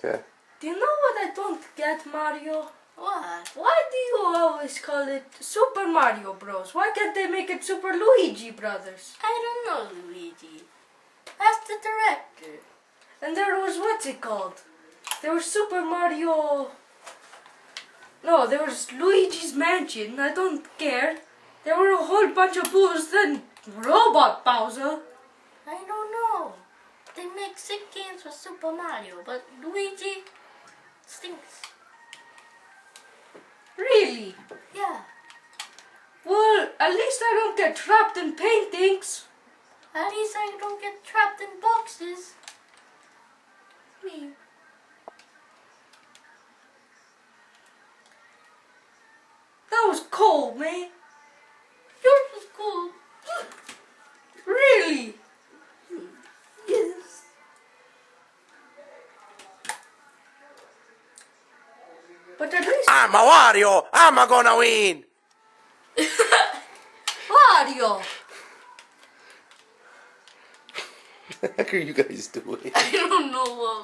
Okay. Do you know what I don't get, Mario? What? Why do you always call it Super Mario Bros? Why can't they make it Super Luigi Brothers? I don't know, Luigi. Ask the director. And there was, what's it called? There was Super Mario... No, there was Luigi's Mansion. I don't care. There were a whole bunch of Boos, then Robot Bowser. I don't know. They make sick games for Super Mario, but Luigi stinks. Really? Yeah. Well, at least I don't get trapped in paintings. At least I don't get trapped in boxes. Me. That was cold, man. Yours was cool. Really? Yes. But at least I'm a Wario! I'm a gonna win! Mario. What are you guys doing? I don't know what